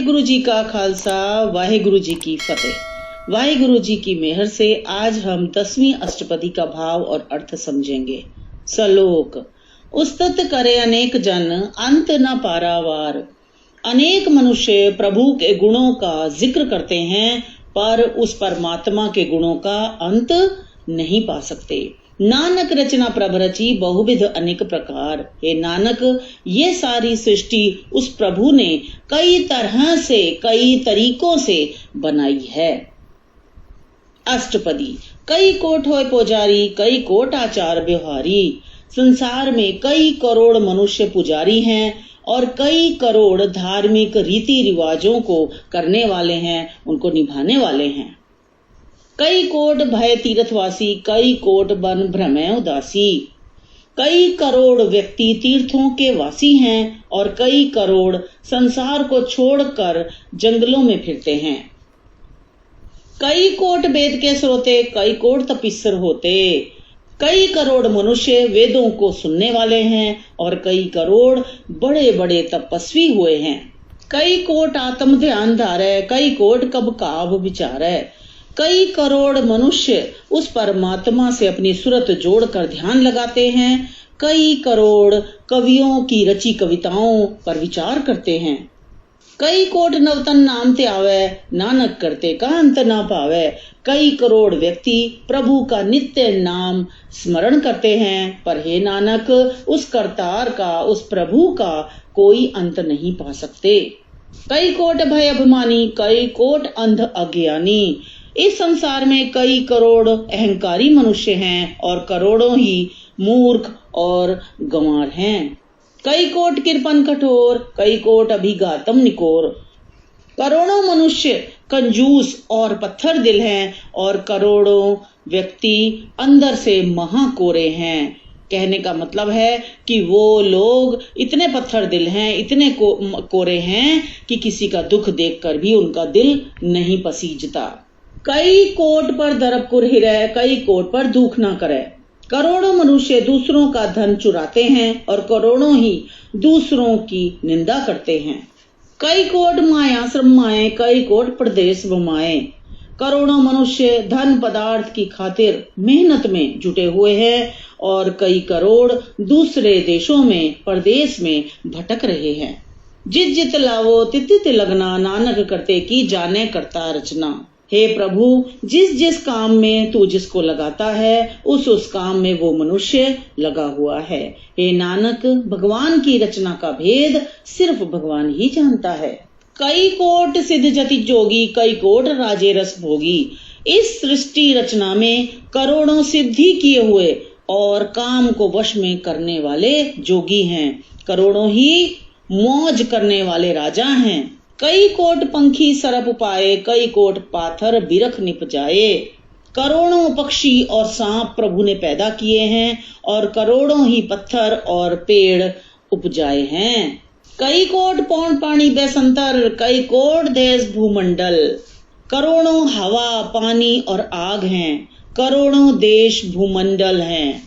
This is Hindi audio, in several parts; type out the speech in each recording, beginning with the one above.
वाहिगुरु जी का खालसा, वाहिगुरु जी की फतेह। वाहिगुरु जी की मेहर से आज हम 10वीं अष्टपदी का भाव और अर्थ समझेंगे। सलोक। उस्तत करे अनेक जन, अंत न पारावार। अनेक मनुष्य प्रभु के गुणों का जिक्र करते हैं, पर उस परमात्मा के गुणों का अंत नहीं पा सकते। नानक रचना प्रभ रची, बहुविध अनेक प्रकार। हे नानक, ये सारी सृष्टि उस प्रभु ने कई तरह से, कई तरीकों से बनाई है। अष्टपदी। कई कोट होए पुजारी, कई कोट आचार व्यवहारी। संसार में कई करोड़ मनुष्य पुजारी हैं और कई करोड़ धार्मिक रीति रिवाजों को करने वाले हैं, उनको निभाने वाले हैं। कई कोट भय तीर्थवासी, कई कोट बन भ्रमय उदासी। कई करोड़ व्यक्ति तीर्थों के वासी हैं और कई करोड़ संसार को छोड़कर जंगलों में फिरते हैं। कई कोट वेद के श्रोते, कई कोट तपस्वी होते। कई करोड़ मनुष्य वेदों को सुनने वाले हैं और कई करोड़ बड़े बड़े तपस्वी हुए हैं। कई कोट आत्म ध्यान धारे, कई कोट कब काव विचारे। कई करोड़ मनुष्य उस परमात्मा से अपनी सूरत जोड़कर ध्यान लगाते हैं। कई करोड़ कवियों की रची कविताओं पर विचार करते हैं। कई कोट नवतन नाम ते आवे, नानक करते का अंत ना पावे। कई करोड़ व्यक्ति प्रभु का नित्य नाम स्मरण करते हैं, पर हे नानक, उस करतार का, उस प्रभु का कोई अंत नहीं पा सकते। कई कोट भय अभिमानी, कई कोट अंध अज्ञानी। इस संसार में कई करोड़ अहंकारी मनुष्य हैं और करोड़ों ही मूर्ख और गंवार हैं। कई कोट कृपण कठोर, कई कोट अभिघातम निकोर। करोड़ों मनुष्य कंजूस और पत्थर दिल हैं और करोड़ों व्यक्ति अंदर से महाकोरे हैं। कहने का मतलब है कि वो लोग इतने पत्थर दिल हैं, इतने कोरे हैं कि किसी का दुख देखकर भी उनका दिल नहीं पसीजता। कई कोट पर दरब कुरहिरै, कई कोट पर दुख ना करे। करोड़ों मनुष्य दूसरों का धन चुराते हैं और करोड़ों ही दूसरों की निंदा करते हैं। कई कोट माया श्रमाए, कई कोट प्रदेश बमाए। करोड़ों मनुष्य धन पदार्थ की खातिर मेहनत में जुटे हुए हैं और कई करोड़ दूसरे देशों में, प्रदेश में भटक रहे हैं। जित जित लावो तित तित लगना, नानक करते की जाने करता रचना। हे प्रभु, जिस जिस काम में तू जिसको लगाता है, उस काम में वो मनुष्य लगा हुआ है। हे नानक, भगवान की रचना का भेद सिर्फ भगवान ही जानता है। कई कोट सिद्ध जति जोगी, कई कोट राजे रस भोगी। इस सृष्टि रचना में करोड़ों सिद्धि किए हुए और काम को वश में करने वाले जोगी हैं। करोड़ों ही मौज करने वाले राजा हैं। कई कोट पंखी सरप पाए, कई कोट पाथर बिरख निप जाए। करोड़ों पक्षी और सांप प्रभु ने पैदा किए हैं और करोड़ों ही पत्थर और पेड़ उपजाए हैं। कई कोट पौन पानी बेसंतर, कई कोट देश भूमंडल। करोड़ों हवा, पानी और आग हैं, करोड़ों देश भूमंडल हैं।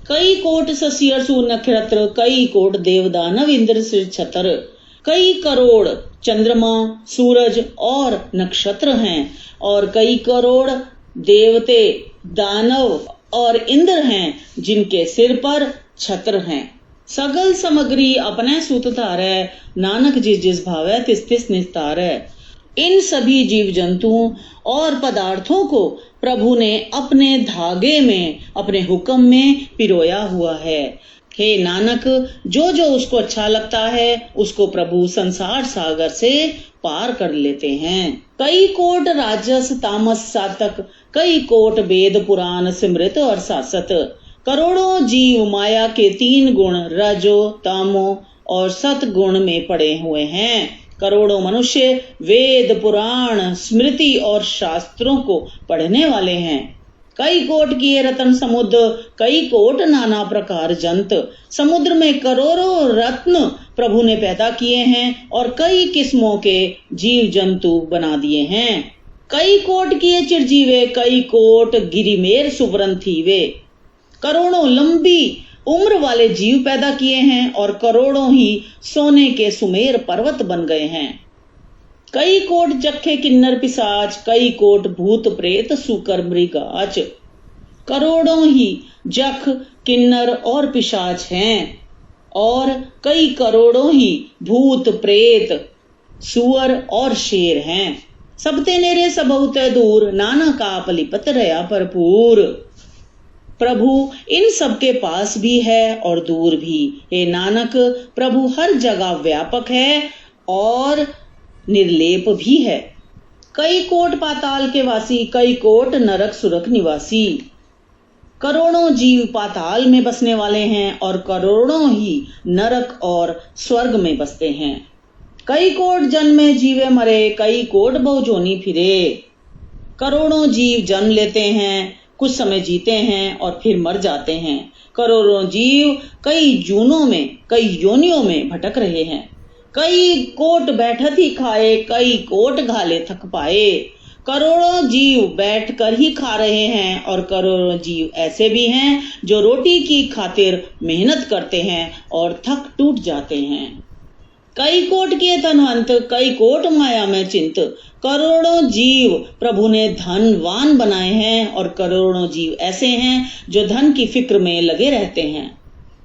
कई कोट शशि असुर नक्षत्र, कई कोट देवदानव इंद्र सिर छतर। कई करोड़ चंद्रमा, सूरज और नक्षत्र हैं और कई करोड़ देवते, दानव और इंद्र हैं जिनके सिर पर छत्र हैं। सगल सामग्री अपने सूत धारै, नानक जिस जिस भावै तिस तिस निस्तारै। इन सभी जीव जंतुओं और पदार्थों को प्रभु ने अपने धागे में, अपने हुक्म में पिरोया हुआ है। हे नानक, जो जो उसको अच्छा लगता है उसको प्रभु संसार सागर से पार कर लेते हैं। कई कोट राजस तामस सातक, कई कोट वेद पुराण सिमृत और सासत। करोड़ों जीव माया के 3 गुण रजो, तामो और सत गुण में पड़े हुए हैं। करोड़ों मनुष्य वेद पुराण स्मृति और शास्त्रों को पढ़ने वाले हैं। कई कोट किए रत्न समुद्र, कई कोट नाना प्रकार जंत। समुद्र में करोड़ों रत्न प्रभु ने पैदा किए हैं और कई किस्मों के जीव जंतु बना दिए हैं। कई कोट किए चिरजीवे, कई कोट गिरिमेर सुवरन थीवे। करोड़ों लंबी उम्र वाले जीव पैदा किए हैं और करोड़ों ही सोने के सुमेर पर्वत बन गए हैं। कई कोट जखे किन्नर पिशाच, कई कोट भूत प्रेत सूकर मृगाच। करोड़ों ही जख किन्नर और पिशाच हैं और कई करोड़ों ही भूत प्रेत सुअर और शेर हैं। सबते नेरे सबहुते दूर, नाना काप लिपत रया भरपूर। प्रभु इन सबके पास भी है और दूर भी। हे नानक, प्रभु हर जगह व्यापक है और निर्लेप भी है। कई कोट पाताल के वासी, कई कोट नरक सुरक निवासी। करोड़ों जीव पाताल में बसने वाले हैं और करोड़ों ही नरक और स्वर्ग में बसते हैं। कई कोट जन्मे जीवे मरे, कई कोट बहुजोनी फिरे। करोड़ों जीव जन्म लेते हैं, कुछ समय जीते हैं और फिर मर जाते हैं। करोड़ों जीव कई जूनों में, कई योनियों में भटक रहे हैं। कई कोट बैठत ही खाए, कई कोट घाले थक पाए। करोड़ों जीव बैठकर ही खा रहे हैं और करोड़ों जीव ऐसे भी हैं जो रोटी की खातिर मेहनत करते हैं और थक टूट जाते हैं। कई कोट किए धनवंत, कई कोट माया में चिंत। करोड़ों जीव प्रभु ने धनवान बनाए हैं और करोड़ों जीव ऐसे हैं जो धन की फिक्र में लगे रहते हैं।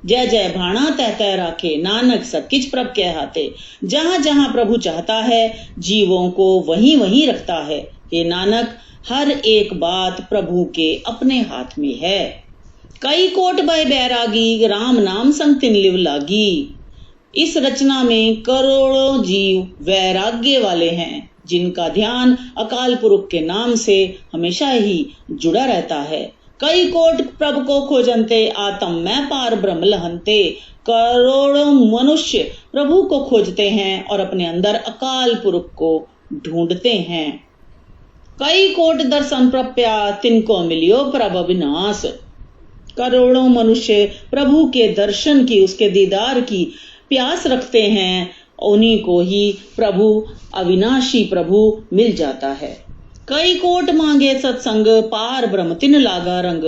जय जय भाणा तह तह राखे, नानक सब किछ प्रभ के हाथे। जहां जहां प्रभु चाहता है जीवों को वहीं वहीं रखता है। हे नानक, हर एक बात प्रभु के अपने हाथ में है। कई कोट भय बैरागी, राम नाम संग तिन लिव लागी। इस रचना में करोड़ों जीव वैराग्य वाले हैं जिनका ध्यान अकाल पुरुष के नाम से हमेशा ही जुड़ा रहता है। कई कोट प्रभु को खोजनते, आत्म मैं पार ब्रह्म लहनते। करोड़ों मनुष्य प्रभु को खोजते हैं और अपने अंदर अकाल पुरुष को ढूंढते हैं। कई कोट दर्शन प्रप्या, तिनको मिलियो प्रभ विनाश। करोड़ों मनुष्य प्रभु के दर्शन की, उसके दीदार की प्यास रखते हैं, उन्हीं को ही प्रभु अविनाशी प्रभु मिल जाता है। कई कोट मांगे सत्संग, पार ब्रह्म तिन लागा रंग।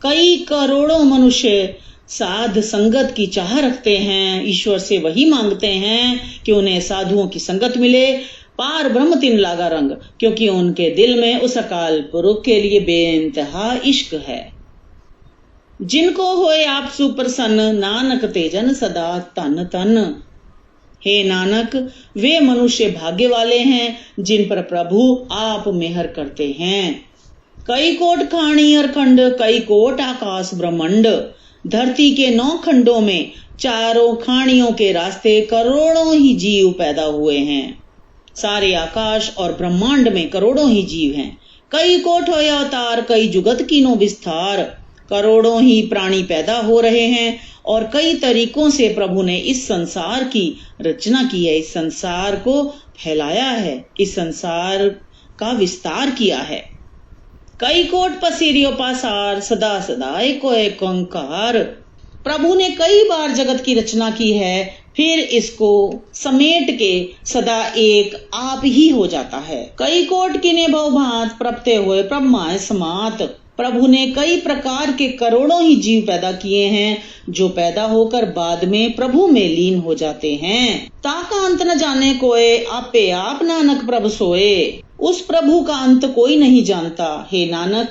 कई करोड़ों मनुष्य साध संगत की चाह रखते हैं, ईश्वर से वही मांगते हैं कि उन्हें साधुओं की संगत मिले। पार ब्रह्म तिन लागा रंग, क्योंकि उनके दिल में उस अकाल पुरुष के लिए बेइंतहा इश्क है। जिनको होए आप सुप्रसन्न, नानक तेजन सदा तन तन। हे नानक, वे मनुष्य भाग्य वाले हैं जिन पर प्रभु आप मेहर करते हैं। कई कोट खाणी और खंड, कई कोट आकाश ब्रह्मांड। धरती के 9 खंडों में चारों खाणियों के रास्ते करोड़ों ही जीव पैदा हुए हैं। सारे आकाश और ब्रह्मांड में करोड़ों ही जीव हैं। कई कोट होए अवतार, कई जुगत कीनो विस्तार। करोड़ों ही प्राणी पैदा हो रहे हैं और कई तरीकों से प्रभु ने इस संसार की रचना की है, इस संसार को फैलाया है, इस संसार का विस्तार किया है। कई कोट पसीरियो पासार, सदा सदा एको एक ओंकार। प्रभु ने कई बार जगत की रचना की है, फिर इसको समेट के सदा एक आप ही हो जाता है। कई कोट किने बहुभांत, प्रपते हुए ब्रह्मा समात। प्रभु ने कई प्रकार के करोड़ों ही जीव पैदा किए हैं जो पैदा होकर बाद में प्रभु में लीन हो जाते हैं। ताका अंत न जाने कोय, आपे आप नानक प्रभु सोए। उस प्रभु का अंत कोई नहीं जानता, हे नानक,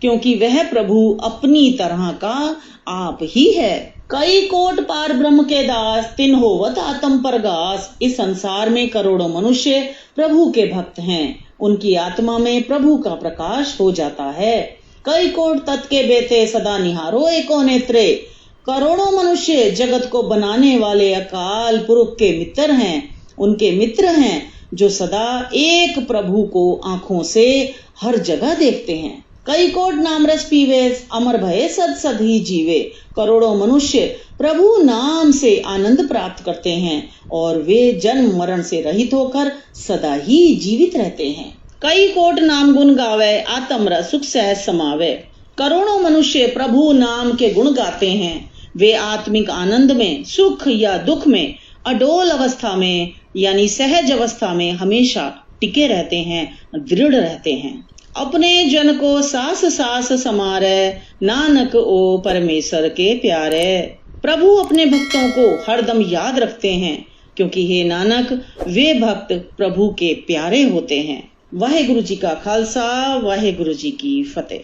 क्योंकि वह प्रभु अपनी तरह का आप ही है। कई कोट पार ब्रह्म के दास, तिन होवत आत्म परगास। इस संसार में करोड़ों मनुष्य प्रभु के भक्त हैं, उनकी आत्मा में प्रभु का प्रकाश हो जाता है। कई कोट तत् के बेते, सदा निहारो एको नेत्रे। करोड़ों मनुष्य जगत को बनाने वाले अकाल पुरुष के मित्र हैं, उनके मित्र हैं जो सदा एक प्रभु को आंखों से हर जगह देखते हैं। कई कोट नाम रस पीवे, अमर भये सद सद ही जीवे। करोड़ों मनुष्य प्रभु नाम से आनंद प्राप्त करते हैं और वे जन्म मरण से रहित होकर सदा ही जीवित रहते हैं। कई कोट नाम गुण गावे, आत्म रस सुख सहज समावे। करोड़ों मनुष्य प्रभु नाम के गुण गाते हैं, वे आत्मिक आनंद में, सुख या दुख में, अडोल अवस्था में यानी सहज अवस्था में हमेशा टिके रहते हैं, दृढ़ रहते हैं। अपने जन को सास सास समारे, नानक ओ परमेश्वर के प्यारे। प्रभु अपने भक्तों को हरदम याद रखते हैं क्योंकि हे नानक, वे भक्त प्रभु के प्यारे होते हैं। वाहेगुरु जी का खालसा, वाहेगुरु जी की फतेह।